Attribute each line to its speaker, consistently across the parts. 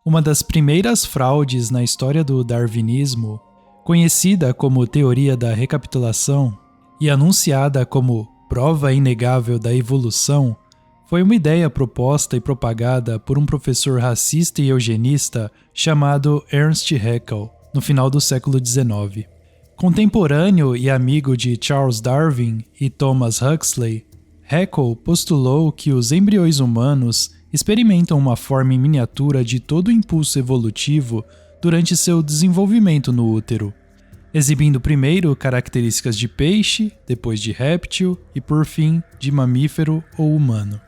Speaker 1: Uma das primeiras fraudes na história do darwinismo, conhecida como teoria da recapitulação e anunciada como prova inegável da evolução, foi uma ideia proposta e propagada por um professor racista e eugenista chamado Ernst Haeckel, no final do século XIX. Contemporâneo e amigo de Charles Darwin e Thomas Huxley, Haeckel postulou que os embriões humanos experimentam uma forma em miniatura de todo o impulso evolutivo durante seu desenvolvimento no útero, exibindo primeiro características de peixe, depois de réptil e, por fim, de mamífero ou humano.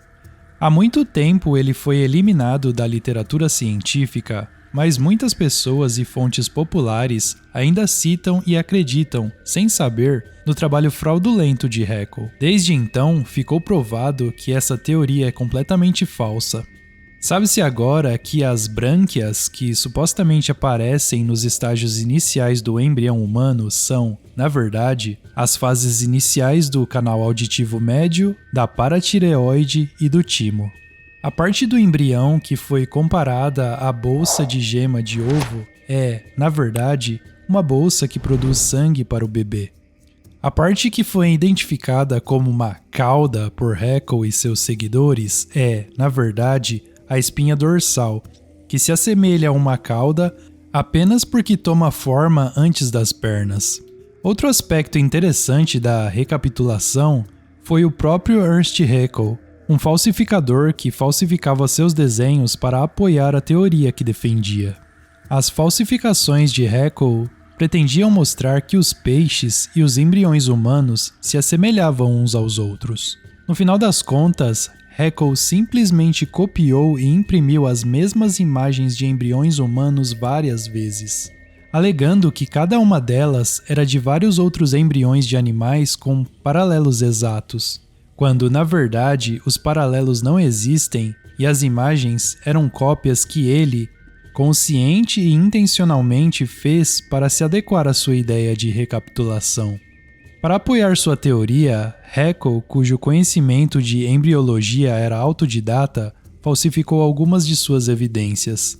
Speaker 1: Há muito tempo ele foi eliminado da literatura científica, mas muitas pessoas e fontes populares ainda citam e acreditam, sem saber, no trabalho fraudulento de Haeckel. Desde então, ficou provado que essa teoria é completamente falsa. Sabe-se agora que as brânquias que supostamente aparecem nos estágios iniciais do embrião humano são, na verdade, as fases iniciais do canal auditivo médio, da paratireoide e do timo. A parte do embrião que foi comparada à bolsa de gema de ovo é, na verdade, uma bolsa que produz sangue para o bebê. A parte que foi identificada como uma cauda por Haeckel e seus seguidores é, na verdade, a espinha dorsal, que se assemelha a uma cauda apenas porque toma forma antes das pernas. Outro aspecto interessante da recapitulação foi o próprio Ernst Haeckel, um falsificador que falsificava seus desenhos para apoiar a teoria que defendia. As falsificações de Haeckel pretendiam mostrar que os peixes e os embriões humanos se assemelhavam uns aos outros. No final das contas, Haeckel simplesmente copiou e imprimiu as mesmas imagens de embriões humanos várias vezes, alegando que cada uma delas era de vários outros embriões de animais com paralelos exatos, quando, na verdade, os paralelos não existem e as imagens eram cópias que ele, consciente e intencionalmente, fez para se adequar à sua ideia de recapitulação. Para apoiar sua teoria, Haeckel, cujo conhecimento de embriologia era autodidata, falsificou algumas de suas evidências.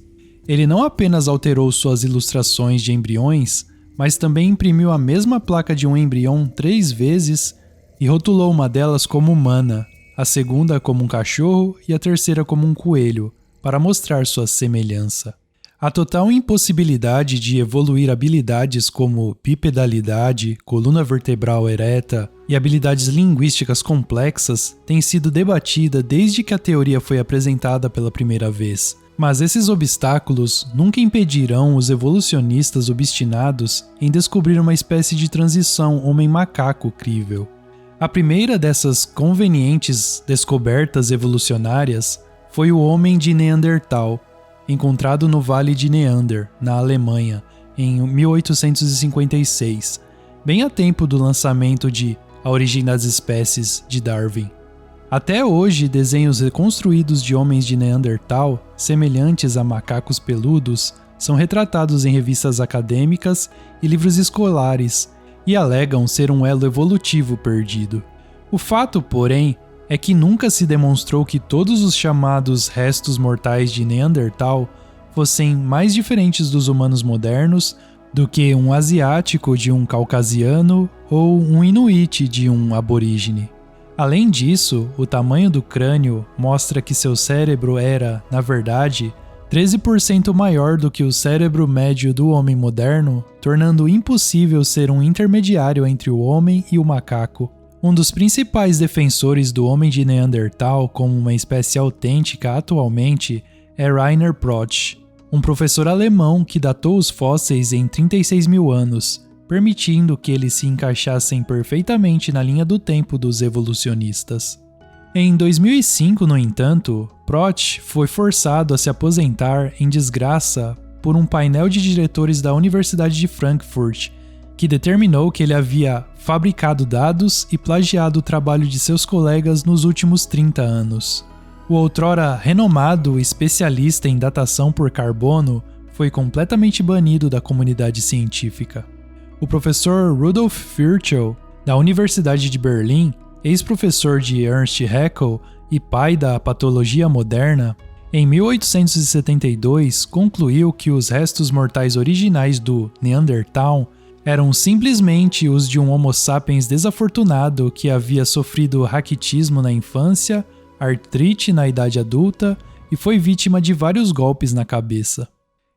Speaker 1: Ele não apenas alterou suas ilustrações de embriões, mas também imprimiu a mesma placa de um embrião 3 vezes e rotulou uma delas como humana, a segunda como um cachorro e a terceira como um coelho, para mostrar sua semelhança. A total impossibilidade de evoluir habilidades como bipedalidade, coluna vertebral ereta e habilidades linguísticas complexas tem sido debatida desde que a teoria foi apresentada pela primeira vez. Mas esses obstáculos nunca impedirão os evolucionistas obstinados em descobrir uma espécie de transição homem-macaco crível. A primeira dessas convenientes descobertas evolucionárias foi o homem de Neandertal, encontrado no Vale de Neander, na Alemanha, em 1856, bem a tempo do lançamento de A Origem das Espécies, de Darwin. Até hoje, desenhos reconstruídos de homens de Neandertal, semelhantes a macacos peludos, são retratados em revistas acadêmicas e livros escolares e alegam ser um elo evolutivo perdido. O fato, porém, é que nunca se demonstrou que todos os chamados restos mortais de Neandertal fossem mais diferentes dos humanos modernos do que um asiático de um caucasiano ou um inuit de um aborígene. Além disso, o tamanho do crânio mostra que seu cérebro era, na verdade, 13% maior do que o cérebro médio do homem moderno, tornando impossível ser um intermediário entre o homem e o macaco. Um dos principais defensores do homem de Neandertal como uma espécie autêntica atualmente é Rainer Protsch, um professor alemão que datou os fósseis em 36 mil anos, permitindo que eles se encaixassem perfeitamente na linha do tempo dos evolucionistas. Em 2005, no entanto, Protsch foi forçado a se aposentar em desgraça por um painel de diretores da Universidade de Frankfurt, que determinou que ele havia fabricado dados e plagiado o trabalho de seus colegas nos últimos 30 anos. O outrora renomado especialista em datação por carbono foi completamente banido da comunidade científica. O professor Rudolf Virchow, da Universidade de Berlim, ex-professor de Ernst Haeckel e pai da patologia moderna, Em 1872, concluiu que os restos mortais originais do Neandertal eram simplesmente os de um Homo sapiens desafortunado que havia sofrido raquitismo na infância, artrite na idade adulta e foi vítima de vários golpes na cabeça.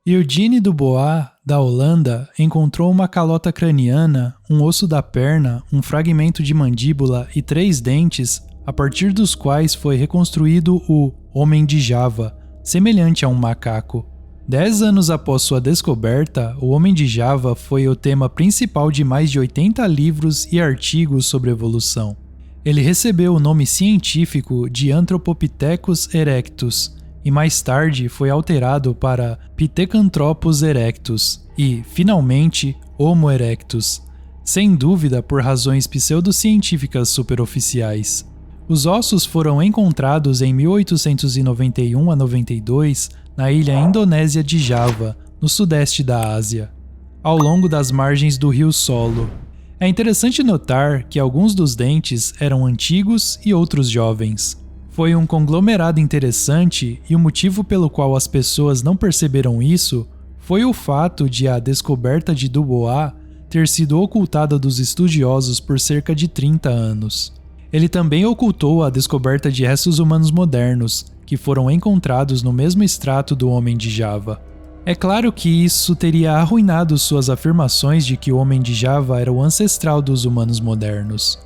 Speaker 1: Eugene Dubois, da Holanda, encontrou uma calota craniana, um osso da perna, um fragmento de mandíbula e 3 dentes, a partir dos quais foi reconstruído o Homem de Java, semelhante a um macaco. 10 anos após sua descoberta, o Homem de Java foi o tema principal de mais de 80 livros e artigos sobre evolução. Ele recebeu o nome científico de Anthropopithecus erectus e mais tarde foi alterado para Pithecanthropus erectus e, finalmente, Homo erectus, sem dúvida por razões pseudocientíficas superoficiais. Os ossos foram encontrados em 1891 a 92 na ilha indonésia de Java, no sudeste da Ásia, ao longo das margens do rio Solo. É interessante notar que alguns dos dentes eram antigos e outros jovens. Foi um conglomerado interessante e o motivo pelo qual as pessoas não perceberam isso foi o fato de a descoberta de Dubois ter sido ocultada dos estudiosos por cerca de 30 anos. Ele também ocultou a descoberta de restos humanos modernos, que foram encontrados no mesmo estrato do Homem de Java. É claro que isso teria arruinado suas afirmações de que o Homem de Java era o ancestral dos humanos modernos.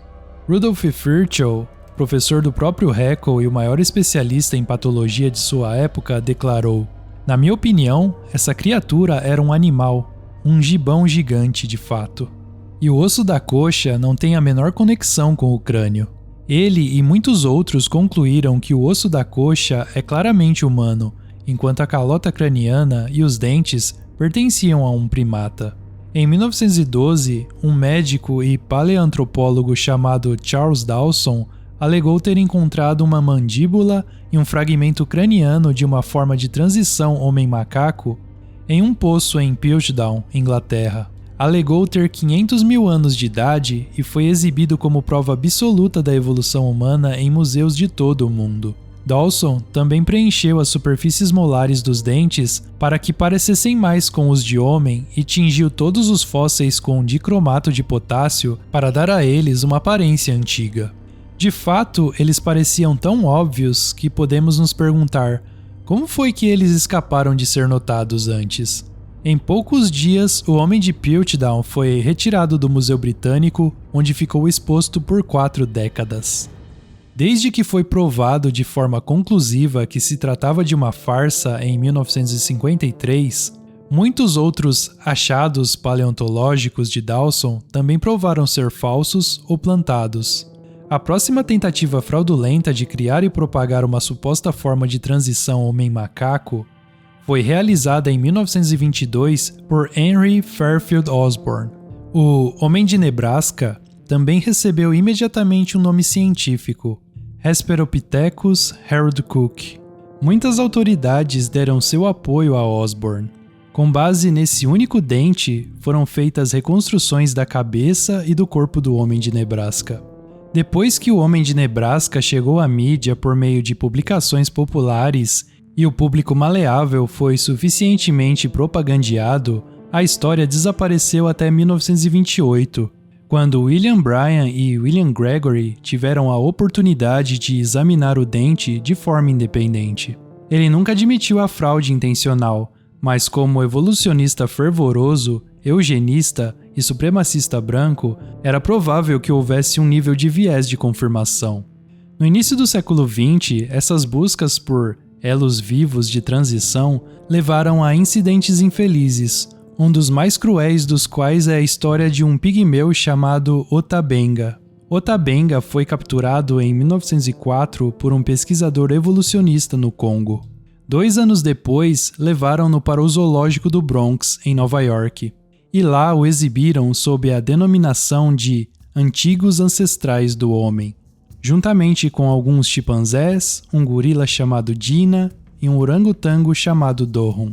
Speaker 1: Rudolf Virchow, professor do próprio Haeckel e o maior especialista em patologia de sua época, declarou: "Na minha opinião, essa criatura era um animal, um gibão gigante de fato. E o osso da coxa não tem a menor conexão com o crânio." Ele e muitos outros concluíram que o osso da coxa é claramente humano, enquanto a calota craniana e os dentes pertenciam a um primata. Em 1912, um médico e paleoantropólogo chamado Charles Dawson alegou ter encontrado uma mandíbula e um fragmento craniano de uma forma de transição homem-macaco em um poço em Piltdown, Inglaterra. Alegou ter 500 mil anos de idade e foi exibido como prova absoluta da evolução humana em museus de todo o mundo. Dawson também preencheu as superfícies molares dos dentes para que parecessem mais com os de homem e tingiu todos os fósseis com dicromato de potássio para dar a eles uma aparência antiga. De fato, eles pareciam tão óbvios que podemos nos perguntar: como foi que eles escaparam de ser notados antes? Em poucos dias, o Homem de Piltdown foi retirado do Museu Britânico, onde ficou exposto por 4 décadas. Desde que foi provado de forma conclusiva que se tratava de uma farsa em 1953, muitos outros achados paleontológicos de Dawson também provaram ser falsos ou plantados. A próxima tentativa fraudulenta de criar e propagar uma suposta forma de transição homem-macaco foi realizada em 1922 por Henry Fairfield Osborn. O Homem de Nebraska também recebeu imediatamente um nome científico, Hesperopithecus haroldcook. Muitas autoridades deram seu apoio a Osborn. Com base nesse único dente, foram feitas reconstruções da cabeça e do corpo do Homem de Nebraska. Depois que o Homem de Nebraska chegou à mídia por meio de publicações populares e o público maleável foi suficientemente propagandeado, a história desapareceu até 1928, quando William Bryan e William Gregory tiveram a oportunidade de examinar o dente de forma independente. Ele nunca admitiu a fraude intencional, mas como evolucionista fervoroso, eugenista e supremacista branco, era provável que houvesse um nível de viés de confirmação. No início do século XX, essas buscas por elos vivos de transição levaram a incidentes infelizes, um dos mais cruéis dos quais é a história de um pigmeu chamado Otabenga. Otabenga foi capturado em 1904 por um pesquisador evolucionista no Congo. 2 anos depois, levaram-no para o zoológico do Bronx, em Nova York, e lá o exibiram sob a denominação de Antigos Ancestrais do Homem, juntamente com alguns chimpanzés, um gorila chamado Dina e um orangotango chamado Dohon.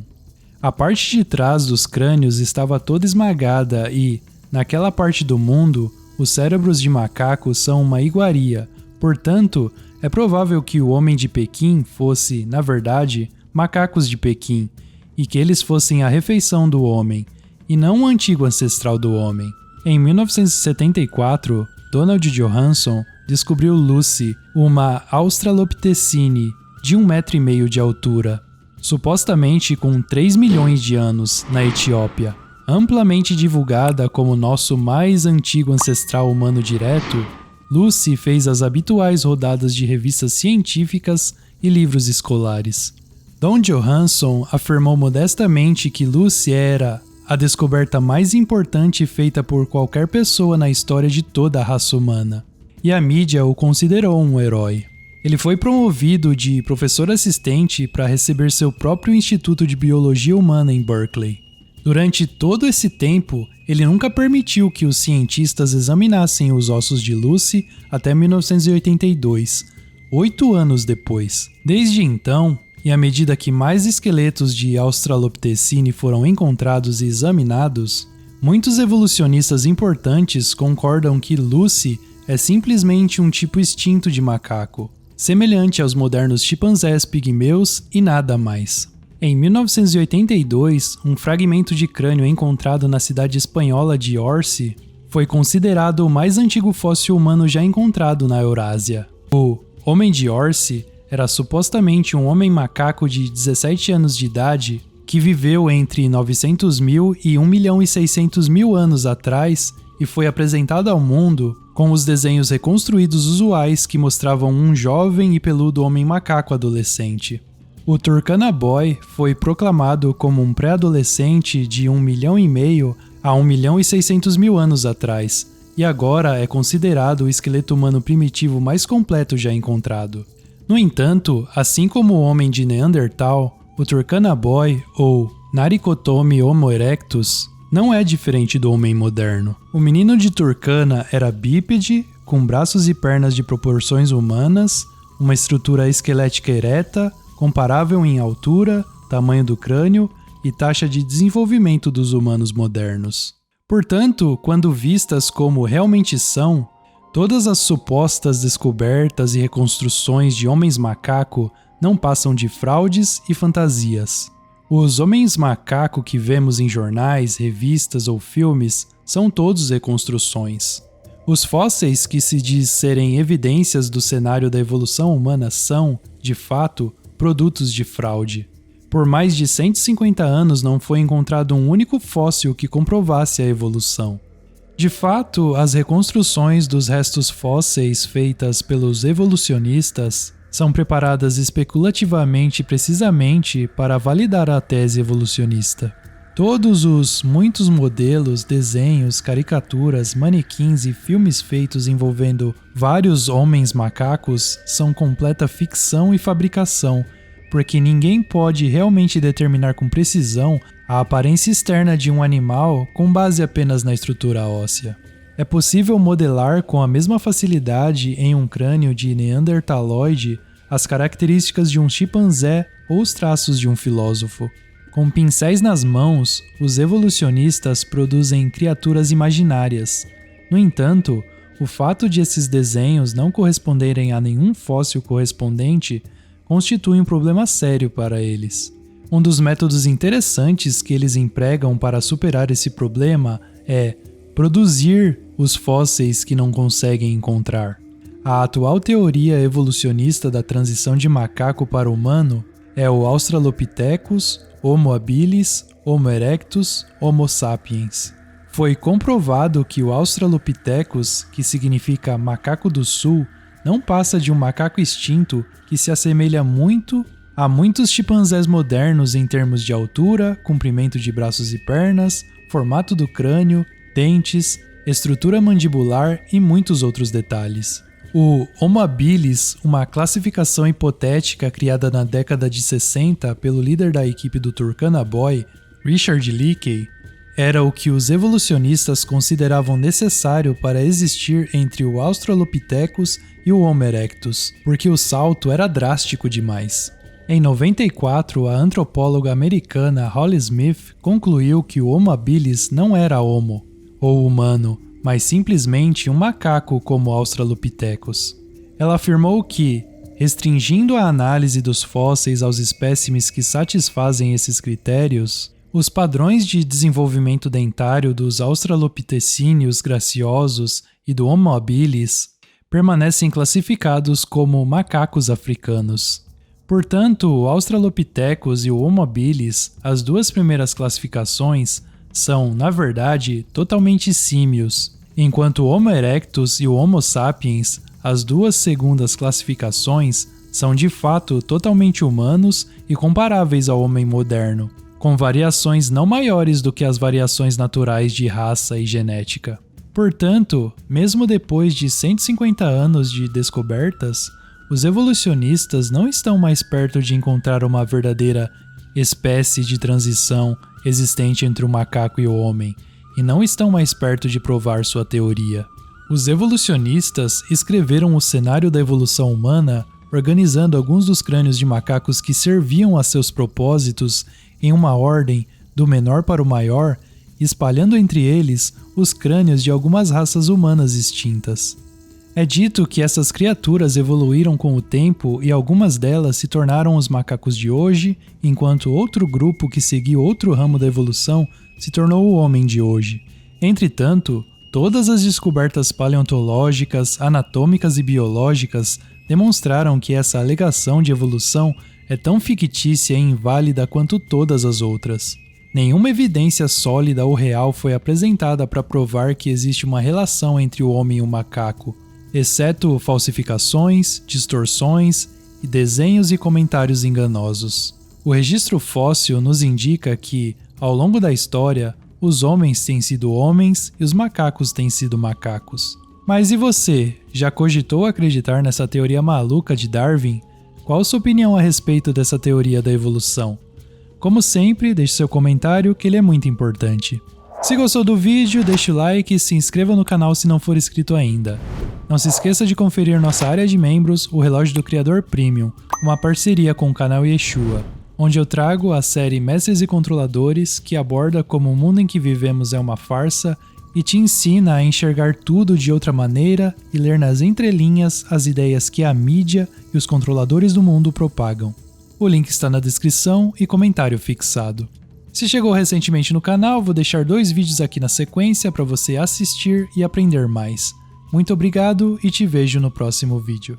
Speaker 1: A parte de trás dos crânios estava toda esmagada e, naquela parte do mundo, os cérebros de macacos são uma iguaria, portanto, É provável que o homem de Pequim fosse, na verdade, macacos de Pequim, e que eles fossem a refeição do homem, e não o antigo ancestral do homem. Em 1974, Donald Johanson descobriu Lucy, uma Australopithecine de 1,5 metro de altura, supostamente com 3 milhões de anos, na Etiópia. Amplamente divulgada como nosso mais antigo ancestral humano direto, Lucy fez as habituais rodadas de revistas científicas e livros escolares. Don Johanson afirmou modestamente que Lucy era a descoberta mais importante feita por qualquer pessoa na história de toda a raça humana, e a mídia o considerou um herói. Ele foi promovido de professor assistente para receber seu próprio Instituto de Biologia Humana em Berkeley. Durante todo esse tempo, ele nunca permitiu que os cientistas examinassem os ossos de Lucy até 1982, 8 anos depois. Desde então, e à medida que mais esqueletos de Australopithecine foram encontrados e examinados, muitos evolucionistas importantes concordam que Lucy é simplesmente um tipo extinto de macaco, semelhante aos modernos chimpanzés pigmeus e nada mais. Em 1982, um fragmento de crânio encontrado na cidade espanhola de Orsi foi considerado o mais antigo fóssil humano já encontrado na Eurásia. O Homem de Orsi era supostamente um homem macaco de 17 anos de idade que viveu entre 900 mil e 1.600.000 anos atrás e foi apresentado ao mundo com os desenhos reconstruídos usuais que mostravam um jovem e peludo homem macaco adolescente. O Turkana Boy foi proclamado como um pré-adolescente de 1,5 milhão a 1.600.000 anos atrás, e agora é considerado o esqueleto humano primitivo mais completo já encontrado. No entanto, assim como o homem de Neandertal, o Turkana Boy, ou Naricotomi Homo erectus, não é diferente do homem moderno. O menino de Turkana era bípede, com braços e pernas de proporções humanas, uma estrutura esquelética ereta, comparável em altura, tamanho do crânio e taxa de desenvolvimento dos humanos modernos. Portanto, quando vistas como realmente são, todas as supostas descobertas e reconstruções de homens macaco não passam de fraudes e fantasias. Os homens macaco que vemos em jornais, revistas ou filmes são todos reconstruções. Os fósseis que se diz serem evidências do cenário da evolução humana são, de fato, produtos de fraude. Por mais de 150 anos não foi encontrado um único fóssil que comprovasse a evolução. De fato, as reconstruções dos restos fósseis feitas pelos evolucionistas são preparadas especulativamente precisamente para validar a tese evolucionista. Todos os muitos modelos, desenhos, caricaturas, manequins e filmes feitos envolvendo vários homens macacos são completa ficção e fabricação, porque ninguém pode realmente determinar com precisão a aparência externa de um animal com base apenas na estrutura óssea. É possível modelar com a mesma facilidade em um crânio de neandertaloide as características de um chimpanzé ou os traços de um filósofo. Com pincéis nas mãos, os evolucionistas produzem criaturas imaginárias. No entanto, o fato de esses desenhos não corresponderem a nenhum fóssil correspondente constitui um problema sério para eles. Um dos métodos interessantes que eles empregam para superar esse problema é produzir os fósseis que não conseguem encontrar. A atual teoria evolucionista da transição de macaco para humano é o Australopithecus, Homo habilis, Homo erectus, Homo sapiens. Foi comprovado que o Australopithecus, que significa macaco do sul, não passa de um macaco extinto que se assemelha muito a muitos chimpanzés modernos em termos de altura, comprimento de braços e pernas, formato do crânio, dentes, estrutura mandibular e muitos outros detalhes. O Homo habilis, uma classificação hipotética criada na década de 60 pelo líder da equipe do Turkana Boy, Richard Leakey, era o que os evolucionistas consideravam necessário para existir entre o Australopithecus e o Homo erectus, porque o salto era drástico demais. Em 94, a antropóloga americana Holly Smith concluiu que o Homo habilis não era homo, ou humano, mas simplesmente um macaco como o Australopithecus. Ela afirmou que, Restringindo a análise dos fósseis aos espécimes que satisfazem esses critérios, os padrões de desenvolvimento dentário dos australopitecíneos graciosos e do Homo habilis permanecem classificados como macacos africanos. Portanto, o Australopithecus e o Homo habilis, as duas primeiras classificações, são, na verdade, totalmente símios, enquanto o Homo erectus e o Homo sapiens, as duas segundas classificações, são de fato totalmente humanos e comparáveis ao homem moderno, com variações não maiores do que as variações naturais de raça e genética. Portanto, mesmo depois de 150 anos de descobertas, os evolucionistas não estão mais perto de encontrar uma verdadeira espécie de transição existente entre o macaco e o homem, e não estão mais perto de provar sua teoria. Os evolucionistas escreveram o cenário da evolução humana organizando alguns dos crânios de macacos que serviam a seus propósitos em uma ordem do menor para o maior, espalhando entre eles os crânios de algumas raças humanas extintas. É dito que essas criaturas evoluíram com o tempo e algumas delas se tornaram os macacos de hoje, enquanto outro grupo que seguiu outro ramo da evolução se tornou o homem de hoje. Entretanto, todas as descobertas paleontológicas, anatômicas e biológicas demonstraram que essa alegação de evolução é tão fictícia e inválida quanto todas as outras. Nenhuma evidência sólida ou real foi apresentada para provar que existe uma relação entre o homem e o macaco, exceto falsificações, distorções e desenhos e comentários enganosos. O registro fóssil nos indica que, ao longo da história, os homens têm sido homens e os macacos têm sido macacos. Mas e você? Já cogitou acreditar nessa teoria maluca de Darwin? Qual sua opinião a respeito dessa teoria da evolução? Como sempre, deixe seu comentário que ele é muito importante. Se gostou do vídeo, deixe o like e se inscreva no canal se não for inscrito ainda. Não se esqueça de conferir nossa área de membros, o Relógio do Criador Premium, uma parceria com o canal Yeshua, onde eu trago a série Mestres e Controladores, que aborda como o mundo em que vivemos é uma farsa e te ensina a enxergar tudo de outra maneira e ler nas entrelinhas as ideias que a mídia e os controladores do mundo propagam. O link está na descrição e comentário fixado. Se chegou recentemente no canal, vou deixar 2 vídeos aqui na sequência para você assistir e aprender mais. Muito obrigado e te vejo no próximo vídeo.